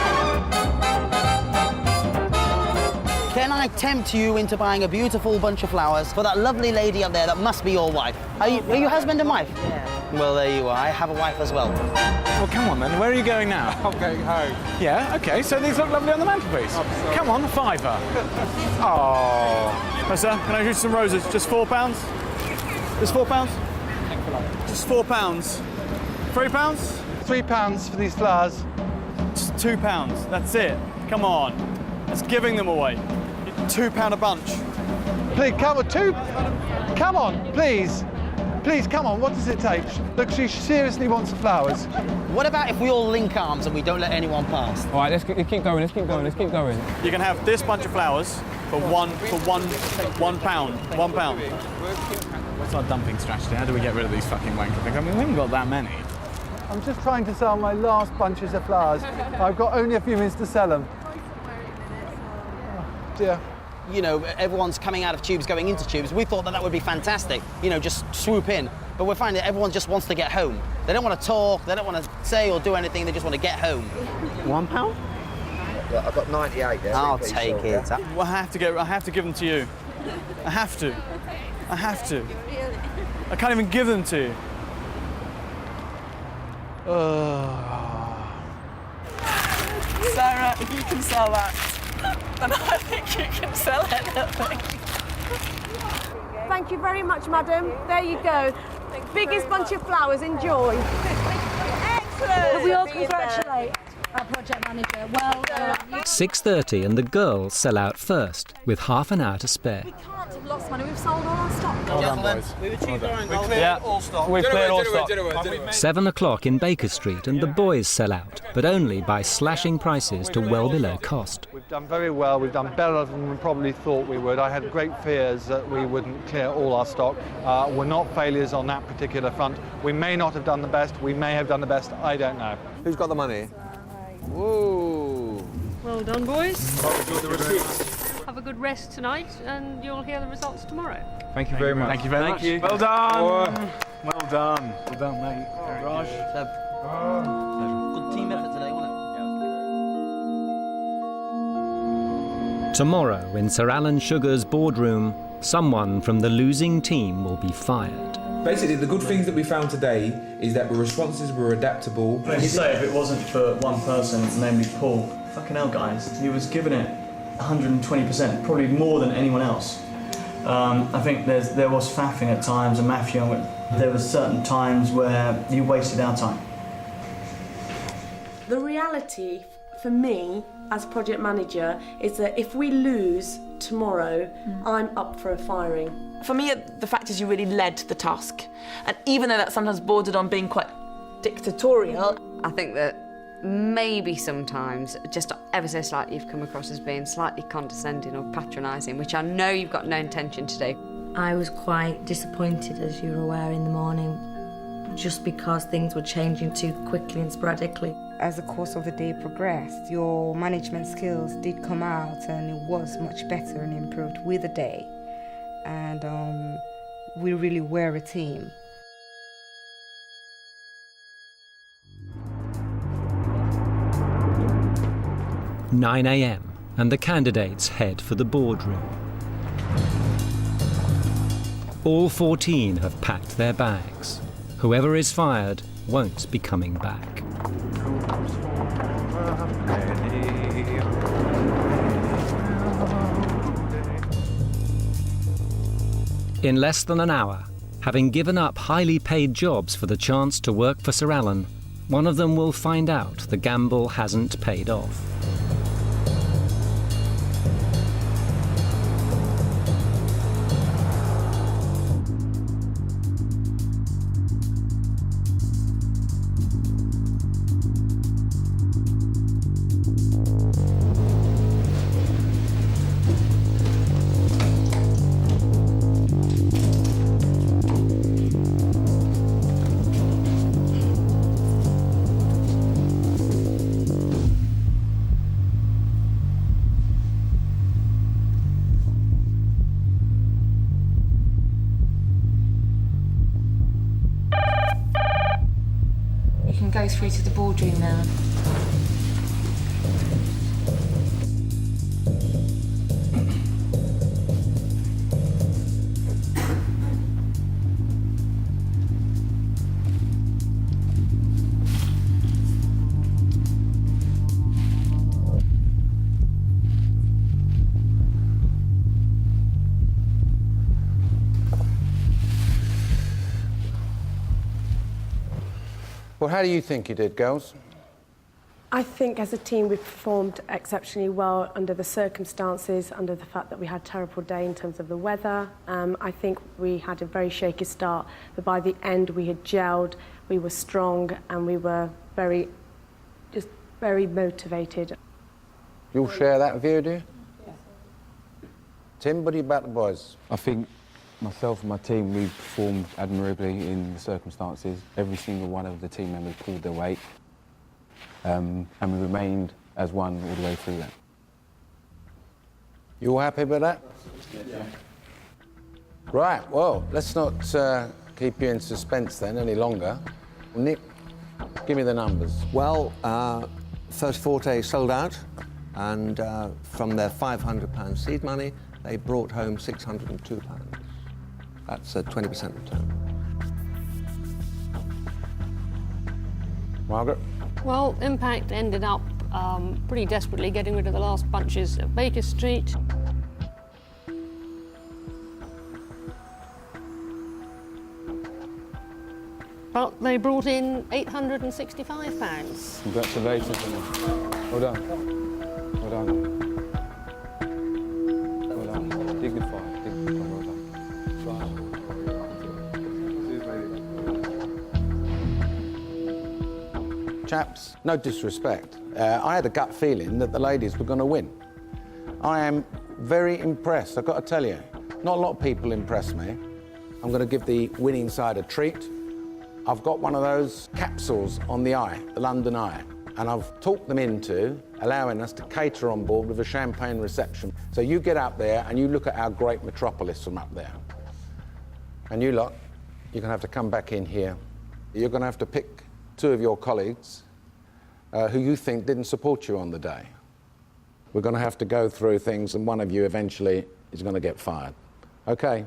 Can I tempt you into buying a beautiful bunch of flowers for that lovely lady up there that must be your wife? Are you husband and wife? Yeah. Well, there you are. I have a wife as well. Well, come on then. Where are you going now? I'm going home. Yeah, OK, so these look lovely on the mantelpiece. Come on, a fiver. Oh. Hi, sir. Can I give you some roses? Just £4? Just £4? Just £4. £3? £3 for these flowers. Just £2. That's it. Come on. That's giving them away. £2 a bunch. Please, come on, come on, please. Please, come on, what does it take? Look, she seriously wants the flowers. What about if we all link arms and we don't let anyone pass? All right, let's keep going, let's keep going, let's keep going. You can have this bunch of flowers for £1. £1. What's our dumping strategy? How do we get rid of these fucking wanker things? I mean, we haven't got that many. I'm just trying to sell my last bunches of flowers. I've got only a few minutes to sell them. Oh, dear. You know, everyone's coming out of tubes, going into tubes. We thought that would be fantastic, you know, just swoop in. But we're finding that everyone just wants to get home. They don't want to talk, they don't want to say or do anything, they just want to get home. £1? Yeah, I've got 98 there. I'll take it. Well, I have to give them to you. I have to. I have to. I can't even give them to you. Sarah, if you can sell that, then I think you can sell anything. Thank you very much, madam. There you go. Biggest bunch of flowers. Enjoy. Excellent. We all congratulate our project manager. Well done. 6:30 and the girls sell out first, with half an hour to spare. We can't have lost money. We've sold all our stock. Well done, boys. We've achieved our own goal. All stock. We've cleared all stock. 7 o'clock in Baker Street and the boys sell out, but only by slashing prices to well below cost. We've done very well. We've done better than we probably thought we would. I had great fears that we wouldn't clear all our stock. We're not failures on that particular front. We may not have done the best. We may have done the best. I don't know. Who's got the money? Whoa. Well done, boys. Have a good rest tonight, and you'll hear the results tomorrow. Thank you very much. Thank you very much. Well done. Well done. Well done, mate. Raj. Good team effort today, wasn't it? Tomorrow, in Sir Alan Sugar's boardroom, someone from the losing team will be fired. Basically, the good things that we found today is that the responses were adaptable. Let me say, if it wasn't for one person, namely Paul, fucking hell, guys, he was giving it 120%, probably more than anyone else. I think there was faffing at times, and mafia. There were certain times where you wasted our time. The reality for me as project manager is that if we lose tomorrow, I'm up for a firing. For me, the fact is you really led the task. And even though that sometimes bordered on being quite dictatorial, I think that maybe sometimes, just ever so slightly, you've come across as being slightly condescending or patronising, which I know you've got no intention to do. I was quite disappointed, as you were aware, in the morning, just because things were changing too quickly and sporadically. As the course of the day progressed, your management skills did come out, and it was much better and improved with the day. And we really were a team. "9 a.m. and the candidates head for the boardroom. All 14 have packed their bags. Whoever is fired won't be coming back. In less than an hour, having given up highly paid jobs for the chance to work for Sir Alan, one of them will find out the gamble hasn't paid off. go through to the boardroom now. Well, how do you think you did, girls? I think as a team we performed exceptionally well under the circumstances, under the fact that we had a terrible day in terms of the weather. I think we had a very shaky start, but by the end we had gelled, we were strong, and we were very motivated. You'll share that view, do you? Yeah. Tim, what do you about the boys? I think myself and my team, we performed admirably in the circumstances. Every single one of the team members pulled their weight, and we remained as one all the way through that. You all happy with that? Yeah. Right, well, let's not keep you in suspense then any longer. Nick, give me the numbers. Well, first Forte sold out, and from their £500 seed money, they brought home £602. That's a 20% return. Margaret? Well, Impact ended up pretty desperately getting rid of the last bunches at Baker Street. But they brought in £865. Congratulations. Well done. Well done. Well done. Dignified. Well done. Chaps, no disrespect. I had a gut feeling that the ladies were going to win. I am very impressed, I've got to tell you. Not a lot of people impress me. I'm going to give the winning side a treat. I've got one of those capsules on the Eye, the London Eye, and I've talked them into allowing us to cater on board with a champagne reception. So you get up there and you look at our great metropolis from up there. And you lot, you're going to have to come back in here. You're going to have to pick two of your colleagues who you think didn't support you on the day. We're going to have to go through things, and one of you eventually is going to get fired. Okay?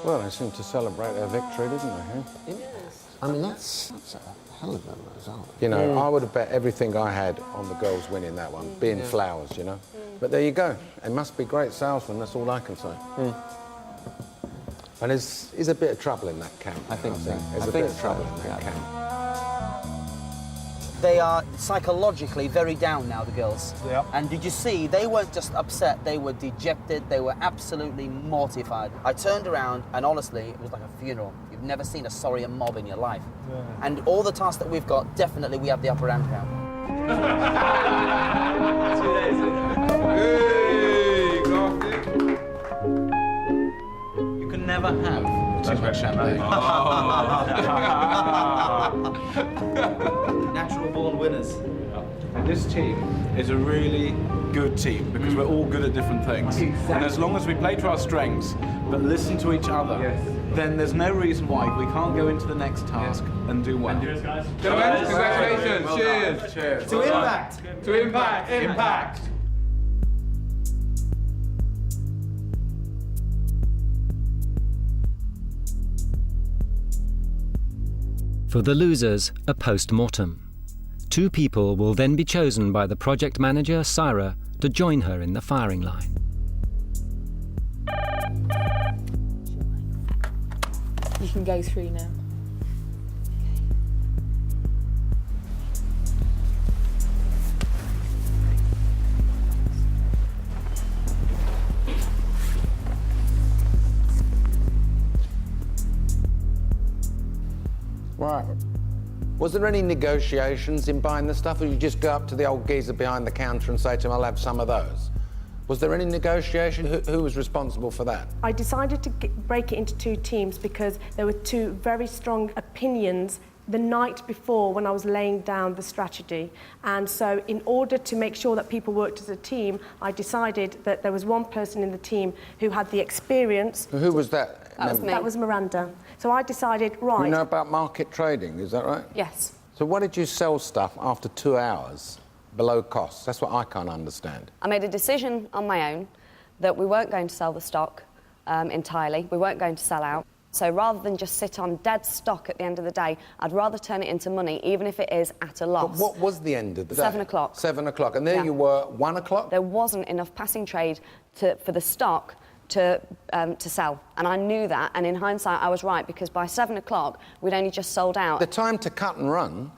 Well, they seem to celebrate their victory, didn't they? Huh? Yes. I mean, that's a hell of a result. You know, I would have bet everything I had on the girls winning that one, being flowers, you know. But there you go. They must be great salesmen, that's all I can say. And there's a bit of trouble in that camp. I think so. There's a bit of trouble in that camp. They are psychologically very down now, the girls. Yeah. And did you see, they weren't just upset, they were dejected, they were absolutely mortified. I turned around and honestly, it was like a funeral. You've never seen a sorrier mob in your life. Yeah. And all the tasks that we've got, definitely we have the upper hand now. 2 days. Hey, Garfield. You can never have too much champagne. Natural born winners. And this team is a really good team because we're all good at different things. Exactly. And as long as we play to our strengths but listen to each other, then there's no reason why we can't go into the next task and do well. Cheers, guys. Congratulations. Well Cheers. done. Cheers. To Impact. To Impact. Impact. For the losers, a post-mortem. 2 people will then be chosen by the project manager, Syra, to join her in the firing line. You can go through now. Right. Was there any negotiations in buying the stuff, or you just go up to the old geezer behind the counter and say to him, I'll have some of those? Was there any negotiation? Who was responsible for that? I decided to break it into 2 teams because there were 2 very strong opinions the night before when I was laying down the strategy. And so in order to make sure that people worked as a team, I decided that there was one person in the team who had the experience. Who was that? That was Miranda. So I decided, right. You know about market trading, is that right? Yes. So why did you sell stuff after 2 hours below cost? That's what I can't understand. I made a decision on my own that we weren't going to sell the stock entirely. We weren't going to sell out. So rather than just sit on dead stock at the end of the day, I'd rather turn it into money, even if it is at a loss. But what was the end of the day? 7 o'clock. 7 o'clock. And there you were, 1 o'clock? There wasn't enough passing trade for the stock to sell. And I knew that, and in hindsight, I was right, because by 7 o'clock, we'd only just sold out. The time to cut and run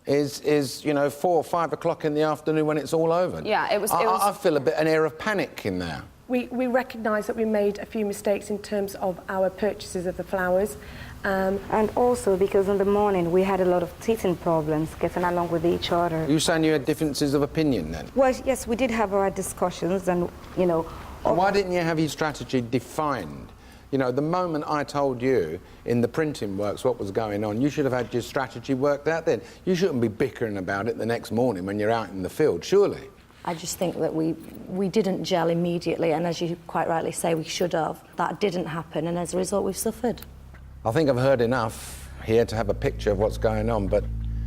is you know, 4 or 5 o'clock in the afternoon when it's all over. Yeah, it was... I feel an air of panic in there. We recognise that we made a few mistakes in terms of our purchases of the flowers. And also because in the morning we had a lot of teething problems getting along with each other. You saying you had differences of opinion then? Well, yes, we did have our discussions and, you know... And why didn't you have your strategy defined? You know, the moment I told you in the printing works what was going on, you should have had your strategy worked out then. You shouldn't be bickering about it the next morning when you're out in the field, surely. I just think that we didn't gel immediately, and as you quite rightly say, we should have. That didn't happen, and as a result, we've suffered. I think I've heard enough here to have a picture of what's going on, but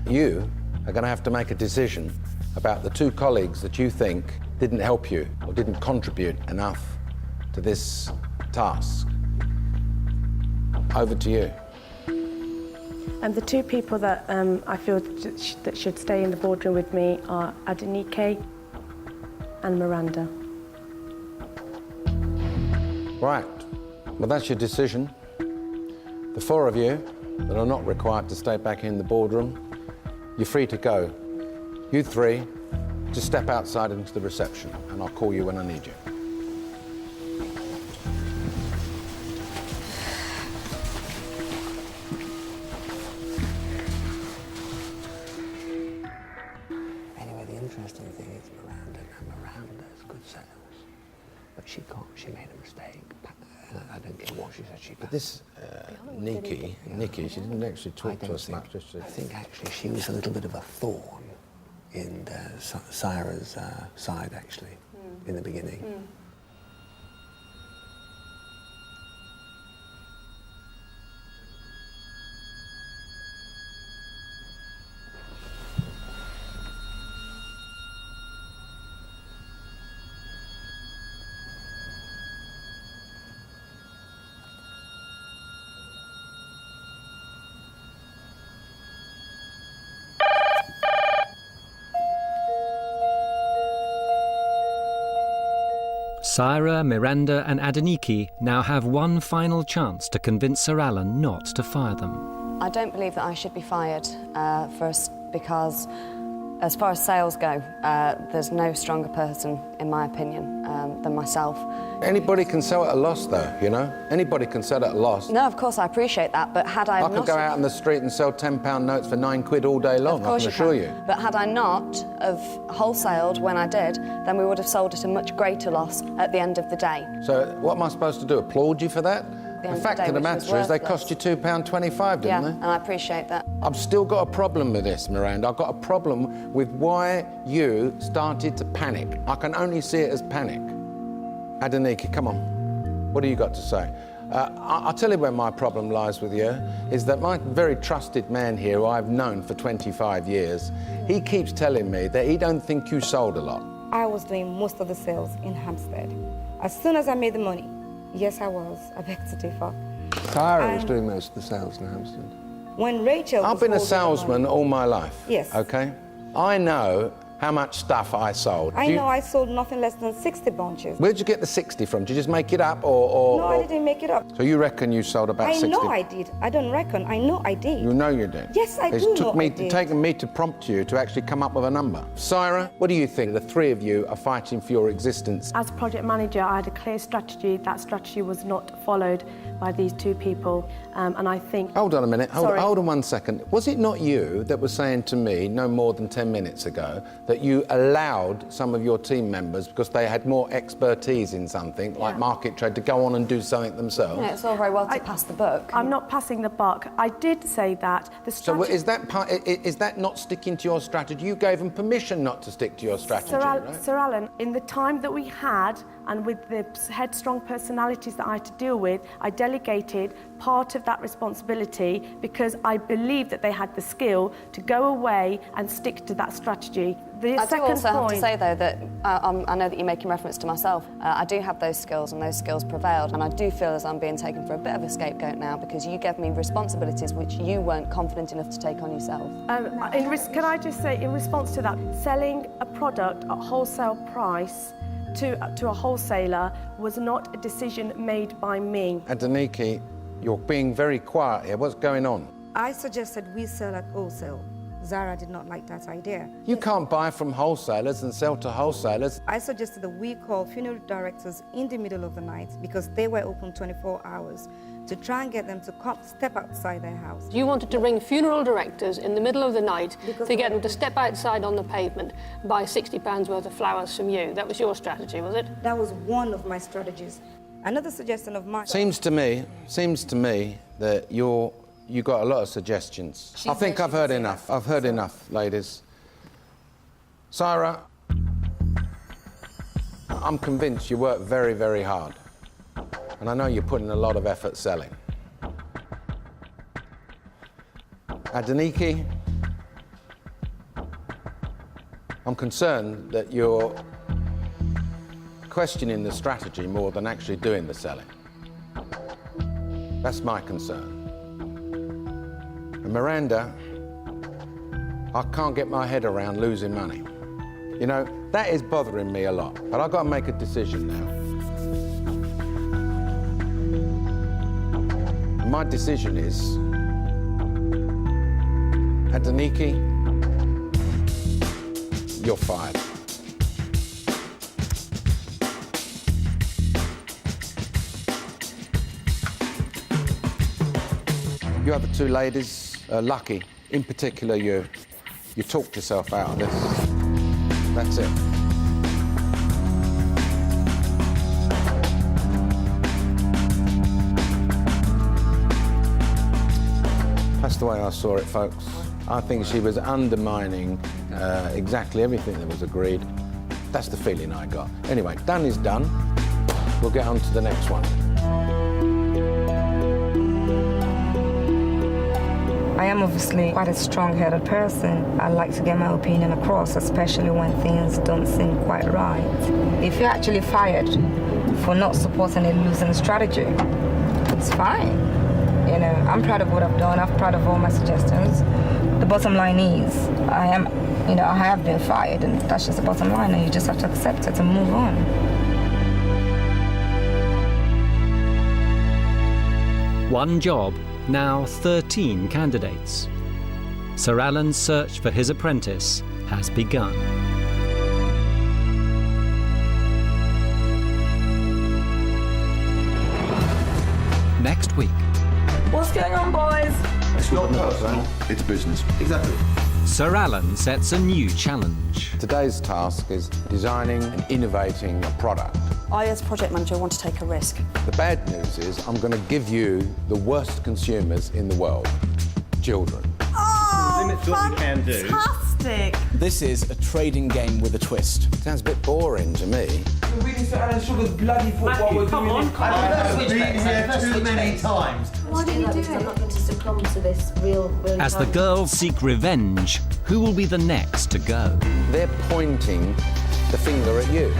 you are going to have to make a decision about the 2 colleagues that you think didn't help you or didn't contribute enough to this task. Over to you. And the 2 people that I feel that should stay in the boardroom with me are Adenike and Miranda. Right. Well, that's your decision. The 4 of you that are not required to stay back in the boardroom, you're free to go. You 3, just step outside into the reception, and I'll call you when I need you. Anyway, the interesting thing is Miranda's good sales, but she made a mistake. I don't get what she said. But this Nikki, she didn't actually talk to us much. I think actually she was a little bit of a thorn in Sarah's side, actually, in the beginning. Sarah, Miranda and Adenike now have one final chance to convince Sir Alan not to fire them. I don't believe that I should be fired because as far as sales go, there's no stronger person, in my opinion, than myself. Anybody can sell at a loss, though, you know? Anybody can sell at a loss. No, of course, I appreciate that, but had I not... I could go out on the street and sell £10 notes for £9 all day long, I can assure you. But had I not have wholesaled when I did, then we would have sold at a much greater loss at the end of the day. So what am I supposed to do, applaud you for that? The fact of the matter is they cost you £2.25, didn't they? Yeah, and I appreciate that. I've still got a problem with this, Miranda. I've got a problem with why you started to panic. I can only see it as panic. Adenike, come on. What do you got to say? I'll tell you where my problem lies with you, is that my very trusted man here, who I've known for 25 years, he keeps telling me that he don't think you sold a lot. I was doing most of the sales in Hampstead. As soon as I made the money, yes, I was. I beg to differ. Sarah was doing most of the sales in Hampstead. When Rachel I've been a salesman all my life. Yes. Okay? I know how much stuff I sold. I know I sold nothing less than 60 bunches. Where'd you get the 60 from? Did you just make it up or... No, I didn't make it up. So you reckon you sold about 60? I know I did. I don't reckon. I know I did. You know you did? Yes, I do know I did. It's taken me to prompt you to actually come up with a number. Sarah, what do you think? The 3 of you are fighting for your existence. As project manager, I had a clear strategy. That strategy was not followed by these 2 people, and I think... Hold on a minute. Hold on 1 second. Was it not you that was saying to me no more than 10 minutes ago that you allowed some of your team members, because they had more expertise in something, like market trade, to go on and do something themselves? Yeah, it's all very well to pass the buck. I'm not passing the buck. I did say that. The strategy... So is that not sticking to your strategy? You gave them permission not to stick to your strategy, right? Sir Alan, in the time that we had, and with the headstrong personalities that I had to deal with, I delegated part of that responsibility because I believed that they had the skill to go away and stick to that strategy. I do also have to say, though, that I know that you're making reference to myself. I do have those skills, and those skills prevailed, and I do feel as I'm being taken for a bit of a scapegoat now because you gave me responsibilities which you weren't confident enough to take on yourself. Can I just say, in response to that, selling a product at wholesale price to a wholesaler was not a decision made by me. Adeniki, you're being very quiet here. What's going on? I suggested we sell at wholesale. Zara did not like that idea. You can't buy from wholesalers and sell to wholesalers. I suggested that we call funeral directors in the middle of the night, because they were open 24 hours, to try and get them to step outside their house. You wanted to ring funeral directors in the middle of the night to get them to step outside on the pavement and buy £60 worth of flowers from you. That was your strategy, was it? That was one of my strategies. Another suggestion of mine... Seems to me that you got a lot of suggestions. I think I've heard enough. I've heard enough, ladies. Sarah, I'm convinced you work very, very hard. And I know you're putting a lot of effort selling. Adeniki, I'm concerned that you're questioning the strategy more than actually doing the selling. That's my concern. And Miranda, I can't get my head around losing money. You know, that is bothering me a lot, but I've got to make a decision now. And my decision is, Adeniki, you're fired. You other two ladies are lucky. In particular, you talked yourself out of this. That's it. That's the way I saw it, folks. I think she was undermining exactly everything that was agreed. That's the feeling I got. Anyway, done is done. We'll get on to the next one. I am obviously quite a strong-headed person. I like to get my opinion across, especially when things don't seem quite right. If you're actually fired for not supporting a losing strategy, it's fine. You know, I'm proud of what I've done. I'm proud of all my suggestions. The bottom line is, I have been fired, and that's just the bottom line, and you just have to accept it and move on. One job, now 13 candidates. Sir Alan's search for his apprentice has begun. Next week. What's going on, boys? It's not personal, it's business. Exactly. Sir Alan sets a new challenge. Today's task is designing and innovating a product. I, as project manager, want to take a risk. The bad news is I'm going to give you the worst consumers in the world, children. Oh, limits what we can do. Fantastic! This is a trading game with a twist. Sounds a bit boring to me. You're reading Sir Alan Sugar's bloody foot while we're come doing on, it. I've been here too many times. Why don't you do it? I'm not going to succumb to this real As the girls seek revenge, who will be the next to go? They're pointing the finger at you.